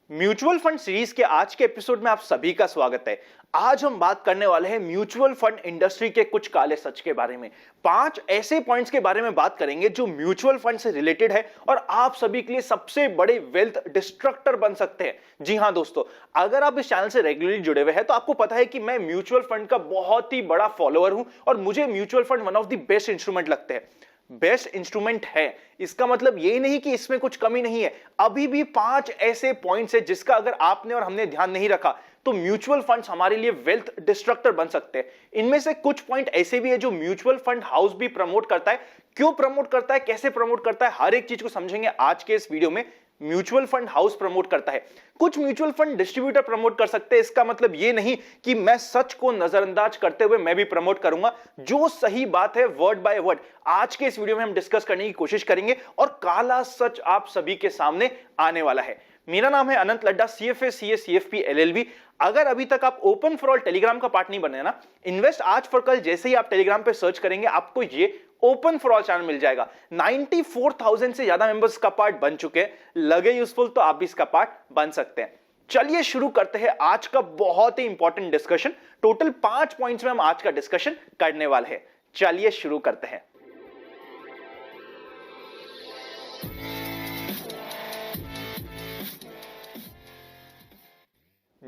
Mutual fund series के आज के एपिसोड में आप सभी का स्वागत है। आज हम बात करने वाले हैं म्यूचुअल फंड इंडस्ट्री के कुछ काले सच के बारे में। 5 ऐसे पॉइंट्स के बारे में बात करेंगे जो म्यूचुअल फंड से रिलेटेड है और आप सभी के लिए सबसे बड़े वेल्थ डिस्ट्रक्टर बन सकते हैं। जी हां दोस्तों, अगर आप इस चैनल से रेगुलरली जुड़े हुए हैं तो आपको पता है कि मैं म्यूचुअल फंड का बहुत ही बड़ा फॉलोअर हूं और मुझे mutual fund one of the best instrument लगते हैं। बेस्ट इंस्ट्रूमेंट है इसका मतलब ये नहीं कि इसमें कुछ कमी नहीं है। अभी भी 5 ऐसे पॉइंट्स है जिसका अगर आपने और हमने ध्यान नहीं रखा तो म्यूचुअल फंड्स हमारे लिए वेल्थ डिस्ट्रक्टर बन सकते हैं। इनमें से कुछ पॉइंट ऐसे भी है जो म्यूचुअल फंड हाउस भी प्रमोट करता है। क्यों प्रमोट करता है, कैसे प्रमोट करता है, हर एक चीज को समझेंगे आज के इस वीडियो में। म्यूचुअल फंड हाउस प्रमोट करता है, कुछ म्यूचुअल फंड डिस्ट्रीब्यूटर प्रमोट कर सकते हैं। इसका मतलब ये नहीं कि मैं सच को नजरअंदाज करते हुए मैं भी प्रमोट करूंगा। जो सही बात है वर्ड बाय वर्ड आज के इस वीडियो में हम डिस्कस करने की कोशिश करेंगे और काला सच आप सभी के सामने आने वाला है। मेरा नाम है अनंत Ladda, CFA CA CFP LLB। अगर अभी तक आप ओपन फॉर ऑल टेलीग्राम का पार्ट नहीं बने ना, इन्वेस्ट आज फॉर कल जैसे ही आप टेलीग्राम पे सर्च करेंगे आपको ये ओपन फॉर ऑल चैनल मिल जाएगा। 94,000 से ज्यादा मेंबर्स का पार्ट बन चुके हैं। लगे यूजफुल तो आप भी इसका पार्ट बन सकते हैं। चलिए शुरू करते हैं आज का बहुत ही इंपॉर्टेंट डिस्कशन। टोटल 5 पॉइंट्स में हम आज का डिस्कशन करने वाले हैं। चलिए शुरू करते हैं।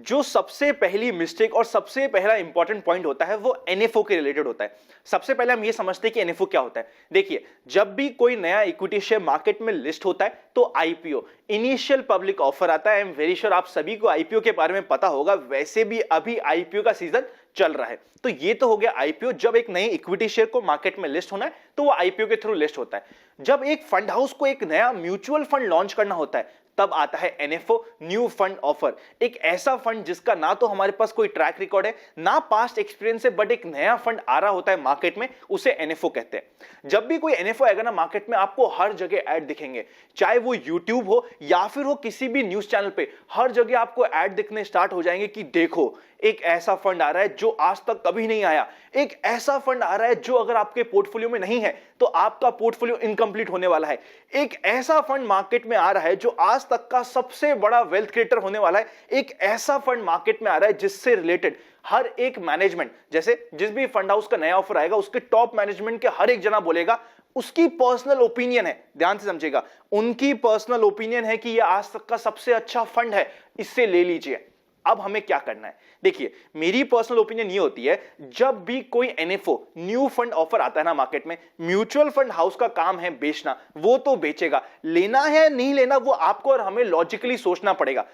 जो सबसे पहली मिस्टेक और सबसे पहला इंपॉर्टेंट पॉइंट होता है वो NFO के रिलेटेड होता है। सबसे पहले हम ये समझते हैं कि NFO क्या होता है। देखिए, जब भी कोई नया इक्विटी शेयर मार्केट में लिस्ट होता है तो IPO इनिशियल पब्लिक ऑफर आता है। आई एम वेरी श्योर आप सभी को IPO के बारे में पता होगा। वैसे भी अभी IPO का सीजन चल रहा है। तो ये तो हो गया IPO। जब एक नई इक्विटी शेयर को मार्केट में लिस्ट होना है तो वो IPO के थ्रू लिस्ट होता है। जब एक फंड हाउस को एक नया म्यूचुअल फंड लॉन्च करना होता है तब आता है NFO, न्यू फंड ऑफर। एक ऐसा फंड जिसका ना तो हमारे पास कोई ट्रैक रिकॉर्ड है ना पास्ट एक्सपीरियंस है, बट एक नया फंड आ रहा होता है मार्केट में, उसे NFO कहते हैं। जब भी कोई NFO आएगा ना मार्केट में आपको हर जगह ऐड दिखेंगे, चाहे वो यूट्यूब हो या फिर हो किसी भी न्यूज चैनल पे, हर जगह आपको ऐड दिखने स्टार्ट हो जाएंगे कि देखो एक ऐसा फंड आ रहा है जो आज तक कभी नहीं आया। एक ऐसा फंड आ रहा है जो अगर आपके पोर्टफोलियो में नहीं है तो आपका पोर्टफोलियो इनकम्प्लीट होने वाला है। एक ऐसा फंड मार्केट में आ रहा है जो आज तक का सबसे बड़ा वेल्थ क्रिएटर होने वाला है। एक ऐसा फंड मार्केट में आ रहा है जिससे रिलेटेड हर एक मैनेजमेंट, जैसे जिस भी फंड हाउस का नया ऑफर आएगा उसके टॉप मैनेजमेंट के हर एक जना बोलेगा उसकी पर्सनल ओपिनियन है। ध्यान से समझिएगा, उनकी पर्सनल ओपिनियन है कि यह आज तक का सबसे अच्छा फंड है, इससे ले लीजिए। अब हमें क्या करना है, देखिए मेरी पर्सनल ओपिनियन ये होती है, जब भी कोई NFO न्यू फंड ऑफर आता है ना मार्केट में, म्यूचुअल फंड हाउस का काम है बेचना। वो तो बेचेगा, लेना है नहीं लेना वो आपको और हमें लॉजिकली सोचना पड़ेगा।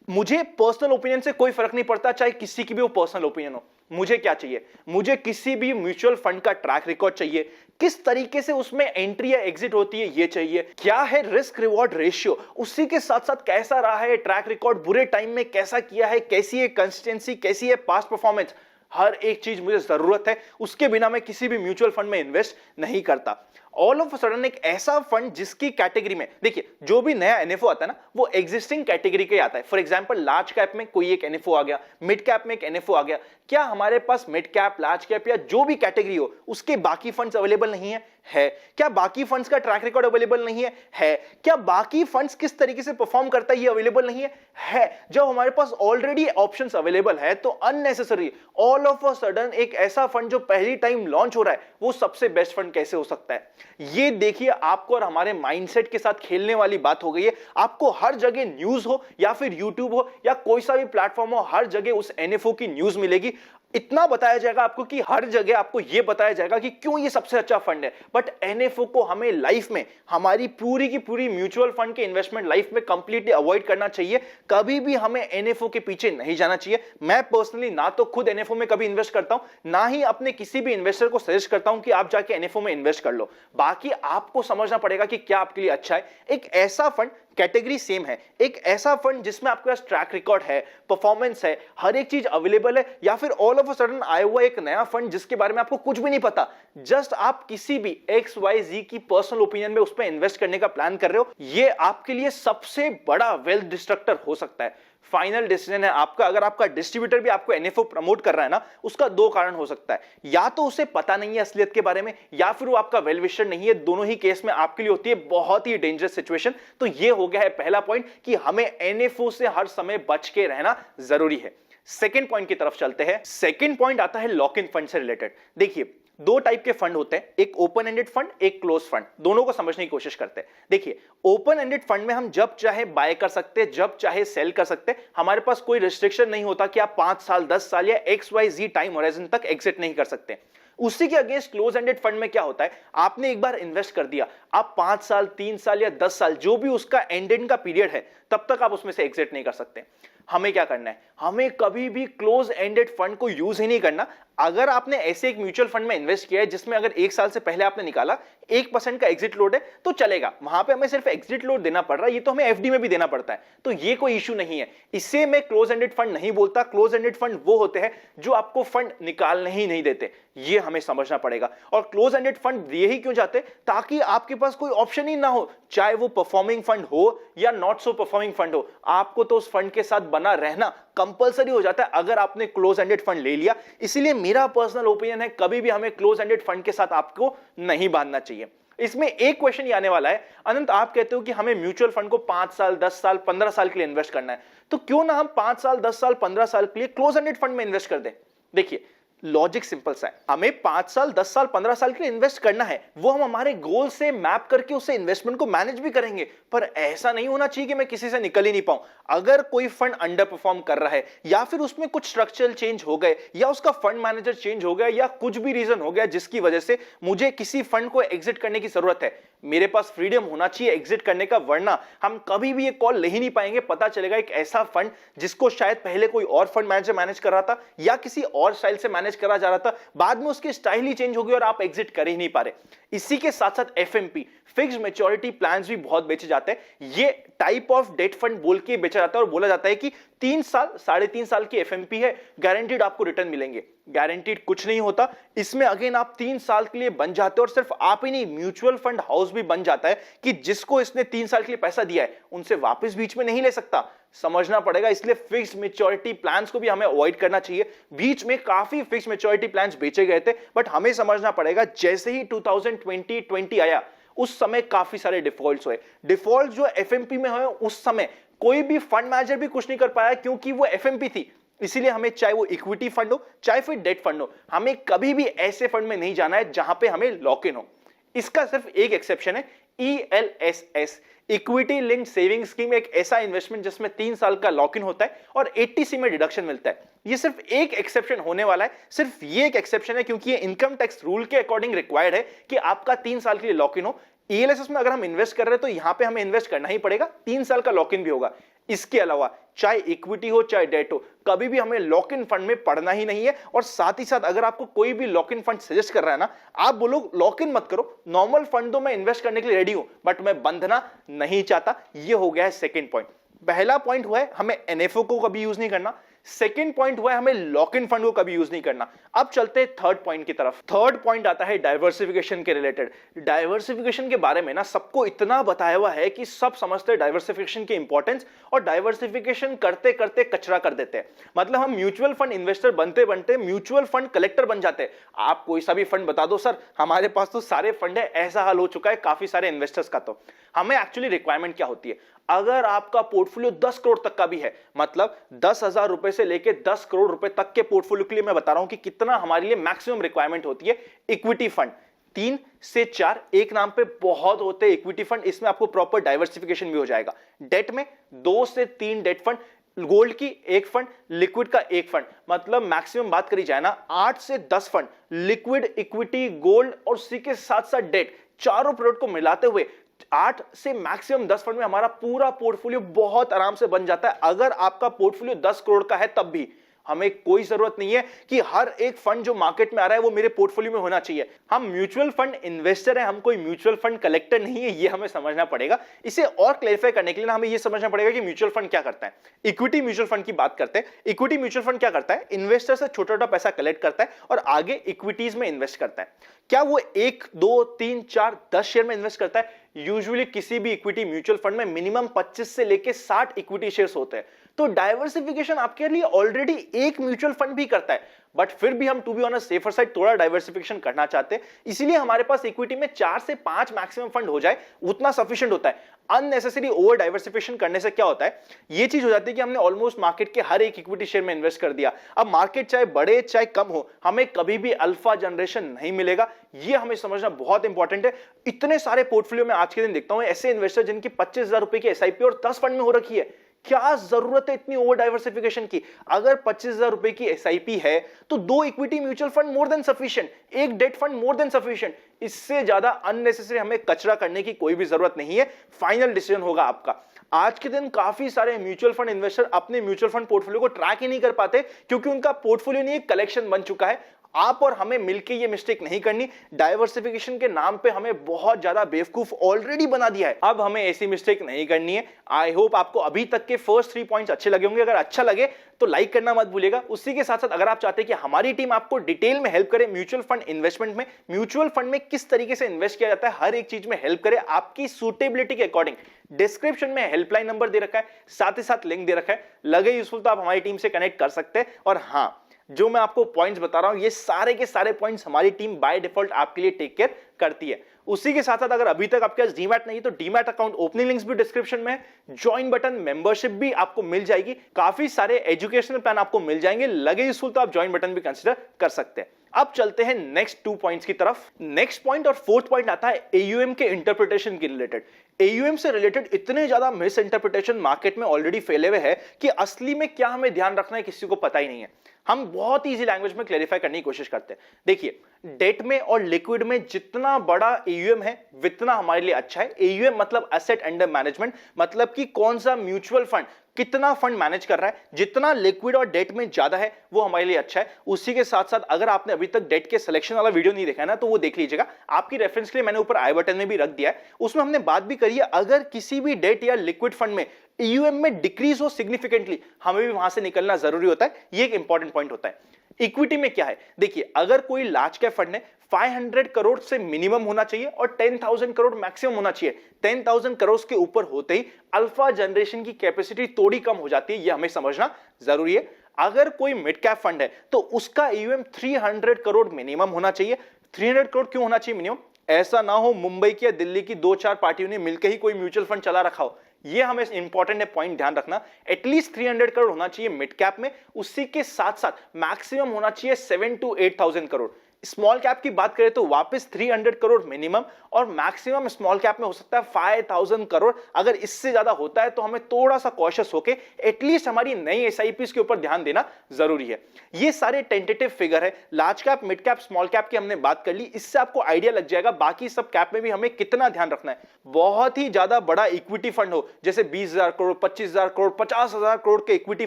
मुझे पर्सनल ओपिनियन से कोई फर्क नहीं पड़ता, चाहे किसी की भी वो पर्सनल ओपिनियन हो। मुझे क्या चाहिए, मुझे किसी भी म्यूचुअल फंड का ट्रैक रिकॉर्ड चाहिए, किस तरीके से उसमें एंट्री या एग्जिट होती है ये चाहिए, क्या है रिस्क रिवॉर्ड रेशियो, उसी के साथ साथ कैसा रहा है ट्रैक रिकॉर्ड, बुरे टाइम में कैसा किया है, कैसी है कंसिस्टेंसी, कैसी है पास्ट परफॉर्मेंस। हर एक चीज मुझे जरूरत है, उसके बिना मैं किसी भी म्यूचुअल फंड में इन्वेस्ट नहीं करता। ऑल ऑफ अ सडन एक ऐसा फंड जिसकी कैटेगरी में, देखिए जो भी नया NFO आता है ना वो एग्जिस्टिंग कैटेगरी का आता है। फॉर एग्जांपल लार्ज कैप में कोई एक NFO आ गया, मिड कैप में एक NFO आ गया। क्या हमारे पास मिड कैप, लार्ज कैप या जो भी कैटेगरी हो उसके बाकी फंड्स अवेलेबल नहीं है? है। क्या बाकी फंड्स का ट्रैक रिकॉर्ड अवेलेबल नहीं है? है। क्या बाकी फंड्स किस तरीके से परफॉर्म करता है ये अवेलेबल नहीं है? है। जब हमारे पास ऑलरेडी ऑप्शंस अवेलेबल है तो unnecessary all of a sudden एक ऐसा फंड जो पहली टाइम लॉन्च हो रहा है वो सबसे बेस्ट फंड कैसे हो सकता है? ये देखिए आपको और हमारे माइंडसेट के साथ खेलने वाली बात हो गई है। आपको हर जगह न्यूज हो या फिर यूट्यूब हो या कोई सा भी प्लेटफॉर्म हो, हर जगह उस NFO की न्यूज मिलेगी। इतना बताया जाएगा आपको कि हर जगह आपको यह बताया जाएगा कि क्यों ये सबसे अच्छा फंड है। बट NFO को हमें लाइफ में, हमारी पूरी की पूरी म्यूचुअल फंड के इन्वेस्टमेंट लाइफ में कंप्लीटली अवॉइड करना चाहिए। कभी भी हमें NFO के पीछे नहीं जाना चाहिए। मैं पर्सनली ना तो खुद NFO में कभी इन्वेस्ट करता हूं, ना ही अपने किसी भी इन्वेस्टर को सजेस्ट करता हूं कि आप जाके NFO में इन्वेस्ट कर लो। बाकी आपको समझना पड़ेगा कि क्या आपके लिए अच्छा है। एक ऐसा फंड, कैटेगरी सेम है, एक ऐसा फंड जिसमें आपके पास ट्रैक रिकॉर्ड है, परफॉर्मेंस है, हर एक चीज अवेलेबल है, या फिर ऑल ऑफ अ सडन आया हुआ एक नया फंड जिसके बारे में आपको कुछ भी नहीं पता, जस्ट आप किसी भी XYZ की पर्सनल ओपिनियन में उस पर इन्वेस्ट करने का प्लान कर रहे हो, ये आपके लिए सबसे बड़ा वेल्थ डिस्ट्रक्टर हो सकता है। फाइनल डिसीजन है आपका। अगर आपका डिस्ट्रीब्यूटर भी आपको NFO प्रमोट कर रहा है ना, उसका 2 कारण हो सकता है, या तो उसे पता नहीं है असलियत के बारे में, या फिर वो आपका वेल विशर नहीं है। दोनों ही केस में आपके लिए होती है बहुत ही डेंजरस सिचुएशन। तो ये हो गया है पहला पॉइंट कि हमें एनएफओ से हर समय बच के रहना जरूरी है। सेकेंड पॉइंट की तरफ चलते हैं। सेकेंड पॉइंट आता है लॉक इन फंड से रिलेटेड। देखिए, दो टाइप के फंड होते हैं, एक ओपन एंडेड फंड, एक क्लोज फंड। दोनों को समझने की कोशिश करते हैं। देखिए, ओपन एंडेड फंड में हम जब चाहे बाय कर सकते हैं, जब चाहे सेल कर सकते हैं। हमारे पास कोई रिस्ट्रिक्शन नहीं होता कि आप 5 साल, 10 साल या XYZ टाइम होराइजन तक एग्जिट नहीं कर सकते। उसी के अगेंस्ट क्लोज एंडेड फंड में क्या होता है, आपने एक बार इन्वेस्ट कर दिया, आप 5 साल, 3 साल या 10 साल जो भी उसका एंडेड का पीरियड है, तब तक आप उसमें से एग्जिट नहीं कर सकते। हमें क्या करना है, हमें कभी भी क्लोज एंडेड फंड को यूज ही नहीं करना। अगर आपने ऐसे एक म्यूचुअल फंड में इन्वेस्ट किया है जिसमें अगर 1 साल से पहले आपने निकाला, 1% का एग्जिट लोड है तो चलेगा, वहां पे हमें सिर्फ एग्जिट लोड देना पड़ रहा है, ये तो हमें एफडी में भी देना पड़ता है, तो ये कोई इशू नहीं है। इससे मैं क्लोज एंडेड फंड नहीं बोलता। क्लोज एंडेड फंड वो होते हैं जो आपको फंड निकालने ही नहीं देते, ये हमें समझना पड़ेगा। और क्लोज एंडेड फंड दिए ही क्यों जाते, ताकि आपके पास कोई ऑप्शन ही ना हो, चाहे वो परफॉर्मिंग फंड हो या नॉट सो परफॉर्मिंग फंड हो, आपको तो उस फंड के साथ बना रहना कंपलसरी हो जाता है अगर आपने क्लोज एंडेड फंड ले लिया। इसलिए मेरा पर्सनल ओपिनियन है, कभी भी हमें क्लोज एंडेड फंड के साथ आपको नहीं बांधना चाहिए। इसमें एक क्वेश्चन ये आने वाला है, अनंत आप कहते हो कि हमें म्यूचुअल फंड को 5 साल, 10 साल, 15 साल के लिए इन्वेस्ट करना है, तो क्यों ना हम 5 साल, 10 साल, 15 साल के लिए क्लोज एंडेड फंड में इन्वेस्ट कर दें। देखिए, लॉजिक सिंपल सा है, हमें 5 साल, 10 साल, 15 साल के लिए इन्वेस्ट करना है, वो हम हमारे गोल से मैप करके उसे इन्वेस्टमेंट को मैनेज भी करेंगे, पर ऐसा नहीं होना चाहिए कि मैं किसी से निकल ही नहीं पाऊं। अगर कोई फंड अंडर परफॉर्म कर रहा है या फिर उसमें कुछ स्ट्रक्चरल चेंज हो गए या उसका फंड मैनेजर चेंज हो गया या कुछ भी रीजन हो गया जिसकी वजह से मुझे किसी फंड को एग्जिट करने की जरूरत है, मेरे पास फ्रीडम होना चाहिए एग्जिट करने का, वरना हम कभी भी ये कॉल ले ही नहीं पाएंगे। पता चलेगा एक ऐसा फंड जिसको शायद पहले कोई और फंड मैनेजर मैनेज कर रहा था या किसी और स्टाइल से मैनेज करा जा रहा था, बाद में उसकी स्टाइल ही चेंज हो गई और आप एग्जिट कर ही नहीं पा रहे। इसी के साथ साथ एफएमपी, फिक्स्ड मैच्योरिटी प्लान्स भी बहुत बेचे जाते हैं। ये टाइप ऑफ डेट फंड बोल के बेचा जाता है और बोला जाता है कि 3 साल, 3.5 साल की एफएमपी है, गारंटीड आपको रिटर्न मिलेंगे। गारंटीड कुछ नहीं होता इसमें। अगेन आप 3 साल के लिए बन जाते हो और सिर्फ आप ही नहीं, म्यूचुअल फंड हाउस भी बन जाता है कि जिसको इसने 3 साल के लिए पैसा दिया है उनसे वापस बीच में नहीं ले सकता। समझना पड़ेगा, इसलिए फिक्स्ड मैच्योरिटी प्लान्स को भी हमें अवॉइड करना चाहिए। बीच में काफी फिक्स्ड मैच्योरिटी प्लान्स बेचे गए थे, बट हमें समझना पड़ेगा जैसे ही 2020 आया उस समय काफी सारे डिफॉल्ट्स हुए। डिफॉल्ट जो एफएमपी में हुए उस समय कोई भी फंड मैनेजर भी कुछ नहीं कर पाया क्योंकि वो एफएमपी थी। इसीलिए हमें चाहे वो इक्विटी फंड हो चाहे फिर डेट फंड हो, हमें कभी भी ऐसे फंड में नहीं जाना है जहां पे हमें लॉक इन हो। इसका सिर्फ एक एक्सेप्शन है, ELSS, equity linked saving scheme, एक ऐसा इन्वेस्टमेंट जिसमें 3 साल का लॉक इन होता है और 80C में डिडक्शन मिलता है। ये सिर्फ एक एक्सेप्शन होने वाला है, सिर्फ ये एक एक्सेप्शन है क्योंकि ये इनकम टैक्स रूल के अकॉर्डिंग रिक्वायर्ड है कि आपका 3 साल के लिए लॉक इन हो। ELSS में अगर हम इन्वेस्ट कर रहे हैं तो यहां पे हमें इन्वेस्ट करना ही पड़ेगा, 3 साल का लॉक इन भी होगा। इसके अलावा चाहे इक्विटी हो चाहे डेट हो, कभी भी हमें लॉक इन फंड में पड़ना ही नहीं है। और साथ ही साथ अगर आपको कोई भी लॉक इन फंड सजेस्ट कर रहा है ना, आप बोलो लॉक इन मत करो, नॉर्मल फंड तो मैं इन्वेस्ट करने के लिए रेडी हूं बट मैं बंधना नहीं चाहता। ये हो गया है सेकंड पॉइंट। पहला पॉइंट हुआ है हमें एनएफओ को कभी यूज नहीं करना, सेकेंड पॉइंट हुआ है हमें लॉक इन फंड को कभी यूज नहीं करना। अब चलते हैं थर्ड पॉइंट की तरफ। थर्ड पॉइंट आता है डाइवर्सिफिकेशन के रिलेटेड। डाइवर्सिफिकेशन के बारे में ना सबको इतना बताया हुआ है कि सब समझते हैं डाइवर्सिफिकेशन की इंपॉर्टेंस, और डाइवर्सिफिकेशन करते करते कचरा कर देते हैं। मतलब हम म्यूचुअल फंड इन्वेस्टर बनते बनते म्यूचुअल फंड कलेक्टर बन जाते हैं। आप कोई सा भी फंड बता दो सर, हमारे पास तो सारे फंड है, ऐसा हाल हो चुका है काफी सारे इन्वेस्टर्स का। तो हमें एक्चुअली रिक्वायरमेंट क्या होती है, अगर आपका पोर्टफोलियो 10 करोड़ तक का भी है, मतलब 10,000 रुपए से लेके 10 करोड़ रुपए तक के पोर्टफोलियो के लिए मैं बता रहा हूं कि कितना हमारे लिए मैक्सिमम रिक्वायरमेंट होती है। इक्विटी फंड 3 से 4 एक नाम पे बहुत होते हैं इक्विटी फंड, इसमें आपको प्रॉपर डाइवर्सिफिकेशन भी हो जाएगा। डेट में 2 से 3 डेट फंड, गोल्ड की एक फंड, लिक्विड का एक फंड, मतलब मैक्सिमम बात करी जाए ना 8 से 10 फंड, लिक्विड, इक्विटी, गोल्ड और उसी के साथ साथ डेट, चारों प्रोडक्ट को मिलाते हुए 8 से मैक्सिमम 10 फंड में हमारा पूरा पोर्टफोलियो बहुत आराम से बन जाता है। अगर आपका पोर्टफोलियो 10 करोड़ का है तब भी हमें कोई जरूरत नहीं है कि हर एक फंड जो मार्केट में आ रहा है वो मेरे पोर्टफोलियो में होना चाहिए। हम म्यूचुअल फंड इन्वेस्टर है, हम कोई म्यूचुअल फंड कलेक्टर नहीं है, ये हमें समझना पड़ेगा। इसे और क्लैरिफाई करने के लिए हमें ये समझना पड़ेगा कि म्यूचुअल फंड क्या करता है। इक्विटी म्यूचुअल फंड की बात करते हैं। इक्विटी म्यूचुअल फंड क्या करता है, इन्वेस्टर से छोटा छोटा पैसा कलेक्ट करता है और आगे इक्विटीज में इन्वेस्ट करता है। क्या वो 1, 2, 3, 4, 10 शेयर में इन्वेस्ट करता है? यूजुअली किसी भी इक्विटी म्यूचुअल फंड में मिनिमम 25 से लेके 60 इक्विटी शेयर्स होते हैं। तो डाइवर्सिफिकेशन आपके लिए ऑलरेडी एक म्यूचुअल फंड भी करता है, बट फिर भी हम to be on a safer side थोड़ा डाइवर्सिफिकेशन करना चाहते हैं, इसीलिए हमारे पास इक्विटी में 4 से 5 मैक्सिमम फंड हो जाए उतना सफिशिएंट होता है। अननेसेसरी ओवर डाइवर्सिफिकेशन करने से क्या होता है, ये चीज हो जाती है कि हमने ऑलमोस्ट मार्केट के हर एक इक्विटी शेयर में इन्वेस्ट कर दिया। अब मार्केट चाहे बढ़े चाहे कम हो, हमें कभी भी अल्फा जनरेशन नहीं मिलेगा, ये हमें समझना बहुत इंपॉर्टेंट है। इतने सारे पोर्टफोलियो में आज के दिन देखता हूं ऐसे इन्वेस्टर जिनकी 25,000 रुपए की एसआईपी और 10 फंड में हो रखी है। क्या जरूरत है इतनी ओवर डाइवर्सिफिकेशन की? अगर 25,000 रुपए की एसआईपी है तो 2 equity mutual fund more than sufficient, एक debt fund more than sufficient. इससे ज्यादा अननेसेसरी हमें कचरा करने की कोई भी जरूरत नहीं है। फाइनल डिसीजन होगा आपका। आज के दिन काफी सारे म्यूचुअल फंड इन्वेस्टर अपने म्यूचुअल फंड पोर्टफोलियो को ट्रैक ही नहीं कर पाते, क्योंकि उनका पोर्टफोलियो नहीं एक कलेक्शन बन चुका है। आप और हमें मिलकर ये मिस्टेक नहीं करनी। डाइवर्सिफिकेशन के नाम पे हमें बहुत ज्यादा बेवकूफ ऑलरेडी बना दिया है, अब हमें ऐसी मिस्टेक नहीं करनी है। आई होप आपको अभी तक के फर्स्ट 3 पॉइंट्स अच्छे लगे होंगे। अगर अच्छा लगे तो लाइक करना मत भूलिएगा। उसी के साथ साथ अगर आप चाहते हैं कि हमारी टीम आपको डिटेल में हेल्प करे म्यूचुअल फंड इन्वेस्टमेंट में, म्यूचुअल फंड में किस तरीके से इन्वेस्ट किया जाता है, हर एक चीज में हेल्प करे आपकी सूटेबिलिटी के अकॉर्डिंग, डिस्क्रिप्शन में हेल्पलाइन नंबर दे रखा है, साथ ही साथ लिंक दे रखा है। लगे यूजफुल तो आप हमारी टीम से कनेक्ट कर सकते हैं। और हाँ, जो मैं आपको पॉइंट्स बता रहा हूं ये सारे के सारे पॉइंट्स हमारी टीम बाय डिफॉल्ट आपके लिए टेक केयर करती है। उसी के साथ साथ अगर अभी तक आपके पास डीमैट नहीं तो डीमैट अकाउंट ओपनिंग लिंक्स भी डिस्क्रिप्शन में है, ज्वाइन बटन, मेंबरशिप भी आपको मिल जाएगी, काफी सारे एजुकेशनल प्लान आपको मिल जाएंगे। लगे यूजफुल तो आप ज्वाइन बटन भी कंसीडर कर सकते हैं। अब चलते हैं नेक्स्ट 2 पॉइंट्स की तरफ। नेक्स्ट पॉइंट और फोर्थ पॉइंट आता है एयूएम के इंटरप्रिटेशन के रिलेटेड। एयूएम से रिलेटेड इतने ज्यादा मिस इंटरप्रिटेशन मार्केट में ऑलरेडी फैले हुए हैं कि असली में क्या हमें ध्यान रखना है किसी को पता ही नहीं है। हम बहुत इजी लैंग्वेज में क्लैरिफाई करने की कोशिश करते हैं। देखिए, डेट में और लिक्विड में जितना बड़ा एयूएम है उतना हमारे लिए अच्छा है। एयूएम मतलब एसेट अंडर मैनेजमेंट, मतलब कि कौन सा म्यूचुअल फंड कितना फंड मैनेज कर रहा है, जितना लिक्विड और डेट में ज्यादा है वो हमारे लिए अच्छा है। उसी के साथ साथ अगर आपने अभी तक डेट के सिलेक्शन वाला वीडियो नहीं देखा है ना, तो वो देख लीजिएगा। आपकी रेफरेंस के लिए मैंने ऊपर आई बटन में भी रख दिया है। उसमें हमने बात भी करी है, अगर किसी भी डेट या लिक्विड फंड में ईयूएम में डिक्रीज हो सिग्निफिकेंटली, हमें भी वहां से निकलना जरूरी होता है। ये एक इंपॉर्टेंट पॉइंट होता है। इक्विटी में क्या है, देखिए, अगर कोई लार्ज कैप फंड है 500 करोड़ से मिनिमम होना चाहिए और 10,000 करोड़ मैक्सिमम होना चाहिए। 10,000 करोड़ के ऊपर होते ही अल्फा जनरेशन की कैपेसिटी थोड़ी कम हो जाती है, ये हमें समझना जरूरी है। अगर कोई मिड कैप फंड है तो उसका ईयूएम 300 करोड़ मिनिमम होना चाहिए। 300 करोड़ क्यों होना चाहिए मिनिमम? ऐसा ना हो मुंबई की या दिल्ली की 2-4 पार्टियों ने मिलकर ही कोई म्यूचुअल फंड चला रखा हो। ये हमें इंपॉर्टेंट है पॉइंट ध्यान रखना। एटलीस्ट 300 करोड़ होना चाहिए मिड कैप में। उसी के साथ साथ मैक्सिमम होना चाहिए 7 to 8,000 करोड़। स्मॉल कैप की बात करें तो वापस 300 करोड़ मिनिमम और मैक्सिमम स्मॉल कैप में हो सकता है 5,000 करोड़। अगर इससे ज्यादा होता है तो हमें थोड़ा सा कॉशियस होके एटलीस्ट हमारी नई एसआईपीज के ऊपर ध्यान देना जरूरी है। ये सारे टेंटेटिव फिगर है। Large cap, mid cap, small cap की हमने बात कर ली, इससे आपको आइडिया लग जाएगा बाकी सब कैप में भी हमें कितना ध्यान रखना है। बहुत ही ज्यादा बड़ा इक्विटी फंड हो, जैसे 20,000 करोड़, 25,000 करोड़, 50,000 करोड़ के इक्विटी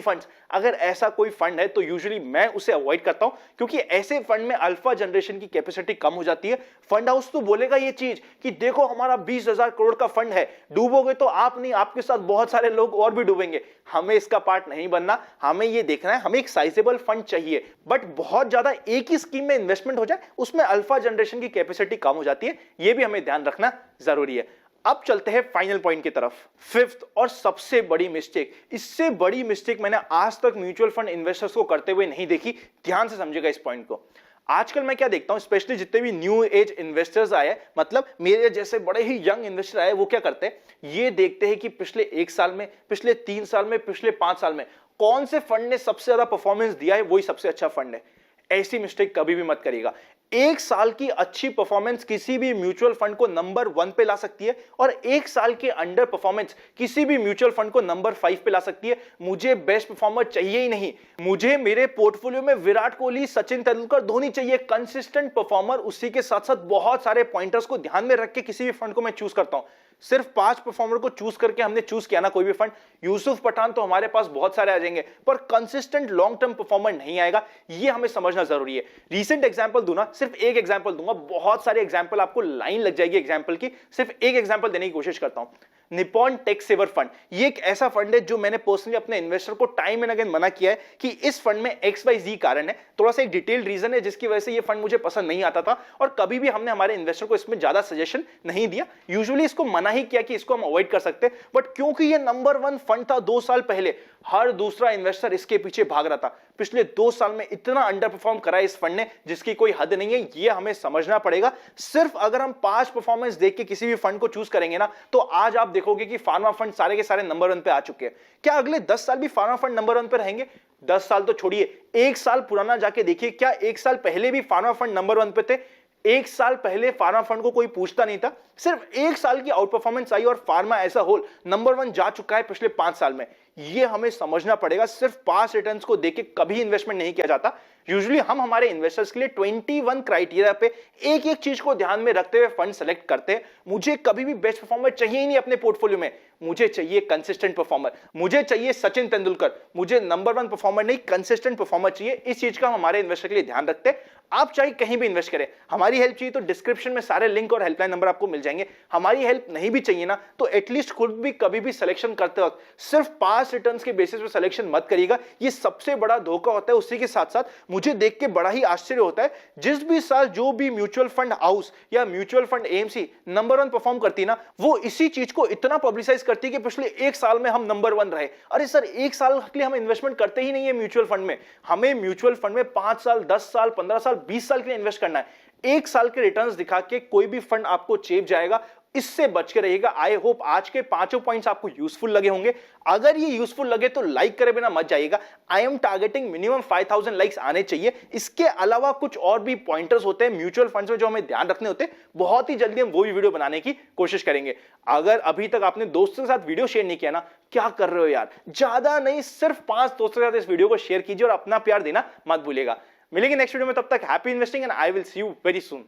फंड्स, अगर ऐसा कोई फंड है तो यूजुअली मैं उसे अवॉइड करता हूं, क्योंकि ऐसे फंड में अल्फा जनरेशन की कैपेसिटी कम हो जाती है। फंड हाउस तो बोलेगा ये चीज कि देखो हमारा 20,000 करोड़ का फंड है, डूबोगे तो आप नहीं, आपके साथ बहुत सारे लोग और भी डूबेंगे। हमें इसका पार्ट नहीं बनना। हमें ये देखना है, हमें एक साइजेबल फंड चाहिए, बट बहुत ज्यादा एक ही स्कीम में इन्वेस्टमेंट हो जाए, उसमें अल्फा जनरेशन की कैपेसिटी कम हो जाती है। यह भी हमें ध्यान रखना जरूरी है। अब चलते हैं फाइनल पॉइंट की तरफ। फिफ्थ और सबसे बड़ी मिस्टेक, इससे बड़ी मिस्टेक मैंने आज तक म्यूचुअल फंड इन्वेस्टर्स को करते हुए नहीं देखी। ध्यान से समझिएगा इस पॉइंट को। आजकल मैं क्या देखता हूं, स्पेशली जितने भी न्यू एज इन्वेस्टर्स आए, मतलब मेरे जैसे बड़े ही यंग इन्वेस्टर आए, वो क्या करते हैं, ये देखते हैं कि पिछले 1 साल में, पिछले 3 साल में, पिछले 5 साल में कौन से फंड ने सबसे ज्यादा परफॉर्मेंस दिया है, वही सबसे अच्छा फंड है। ऐसी मिस्टेक कभी भी मत करिएगा। 1 साल की अच्छी परफॉर्मेंस किसी भी म्यूचुअल फंड को नंबर 1 पे ला सकती है और 1 साल के अंडर परफॉर्मेंस किसी भी म्यूचुअल फंड को नंबर 5 पे ला सकती है। मुझे बेस्ट परफॉर्मर चाहिए ही नहीं, मुझे मेरे पोर्टफोलियो में विराट कोहली, सचिन तेंदुलकर, धोनी चाहिए, कंसिस्टेंट परफॉर्मर। उसी के साथ साथ बहुत सारे पॉइंटर्स को ध्यान में रख के किसी भी फंड को मैं चूज करता हूं। सिर्फ 5 परफॉर्मर को चूज करके हमने चूज किया ना कोई भी फंड, यूसुफ पठान तो हमारे पास बहुत सारे आ जाएंगे, पर कंसिस्टेंट लॉन्ग टर्म परफॉर्मर नहीं आएगा। ये हमें समझना जरूरी है। रीसेंट एग्जांपल दूं ना, सिर्फ एक एग्जांपल दूंगा, बहुत सारे एग्जांपल आपको लाइन लग जाएगी एग्जांपल की, सिर्फ एक एग्जांपल देने की कोशिश करता हूं। Nippon tax saver fund. ये एक ऐसा फंड है जो मैंने पर्सनली अपने इन्वेस्टर को टाइम एंड अगेन मना किया है कि इस फंड में XYZ कारण है, थोड़ा सा एक डिटेल्ड रीजन है जिसकी वजह से ये फंड मुझे पसंद नहीं आता था और कभी भी हमने हमारे इन्वेस्टर को इसमें ज्यादा सजेशन नहीं दिया, यूजुअली इसको मना ही किया कि इसको हम अवॉइड कर सकते, बट क्योंकि ये नंबर 1 फंड था 2 साल पहले, हर दूसरा इन्वेस्टर इसके पीछे भाग रहा था। पिछले 2 साल में इतना अंडर परफॉर्म करा इस फंड ने जिसकी कोई हद नहीं है, ये हमें समझना पड़ेगा। सिर्फ अगर हम 5 परफॉर्मेंस देख के किसी भी फंड को चूज करेंगे ना, तो आज आप देखोगे कि फार्मा फंड सारे के सारे नंबर 1 पे आ चुके हैं। क्या अगले 10 साल भी फार्मा फंड नंबर 1 पे रहेंगे? 10 साल तो छोड़िए, 1 साल पुराना जाके देखिए, क्या 1 साल पहले भी फार्मा फंड नंबर 1 पे थे? 1 साल पहले फार्मा फंड को कोई पूछता नहीं था, सिर्फ 1 साल की आउट परफॉर्मेंस आई और pharma as a whole number 1 जा चुका है पिछले 5 साल में। ये हमें समझना पड़ेगा, सिर्फ पास्ट रिटर्न्स को देख के कभी इन्वेस्टमेंट नहीं किया जाता। यूजुअली हम हमारे इन्वेस्टर्स के लिए 21 क्राइटेरिया पे एक एक चीज को ध्यान में रखते हुए फंड सेलेक्ट करते हैं। मुझे कभी भी बेस्ट परफॉर्मर चाहिए ही नहीं अपने पोर्टफोलियो में, मुझे चाहिए कंसिस्टेंट परफॉर्मर, मुझे चाहिए सचिन तेंदुलकर, मुझे नंबर 1 परफॉर्मर नहीं कंसिस्टेंट परफॉर्मर चाहिए। इस चीज का हम हमारे इन्वेस्टर के लिए ध्यान रखते हैं। आप चाहे कहीं भी इन्वेस्ट करें, हमारी हेल्प चाहिए तो डिस्क्रिप्शन में सारे लिंक और हेल्पलाइन नंबर आपको मिल जाएंगे। हमारी हेल्प नहीं भी चाहिए ना, तो एटलीस्ट खुद भी कभी भी सिलेक्शन करते वक्त सिर्फ पास्ट रिटर्न्स के बेसिस पे सिलेक्शन मत करिएगा, ये सबसे बड़ा धोखा होता है। उसी के साथ साथ मुझे देख के बड़ा ही आश्चर्य होता है, जिस भी साल जो भी म्यूचुअल फंड हाउस या mutual fund AMC number 1 perform करती ना, वो इसी चीज को इतना पब्लिसाइज करती है कि पिछले 1 साल में हम नंबर 1 रहे। अरे सर, 1 साल के लिए हम इन्वेस्टमेंट करते ही नहीं है म्यूचुअल फंड में, हमें म्यूचुअल फंड में 5 साल 10 साल 15 साल 20 साल के लिए इन्वेस्ट करना है। 1 साल के रिटर्न्स दिखा के कोई भी फंड आपको चेप जाएगा, इससे बच के रहिएगा। आई होप आज के 5 पॉइंट्स आपको यूजफुल लगे होंगे। अगर ये यूजफुल लगे तो लाइक करे बिना मत जाइएगा। I am targeting minimum 5000 likes आने चाहिए। इसके अलावा कुछ और भी पॉइंटर्स होते हैं म्यूचुअल फंड्स में जो हमें ध्यान रखने होते हैं, बहुत ही जल्दी हम वो भी वीडियो बनाने की कोशिश करेंगे। अगर अभी तक आपने दोस्तों के साथ वीडियो शेयर नहीं किया ना, क्या कर रहे हो यार, ज्यादा नहीं, सिर्फ 5 दोस्तों के साथ इस वीडियो को शेयर कीजिए और अपना प्यार देना मत भूलिएगा। मिलेंगे नेक्स्ट वीडियो में, तब तक happy investing and I will see you very soon.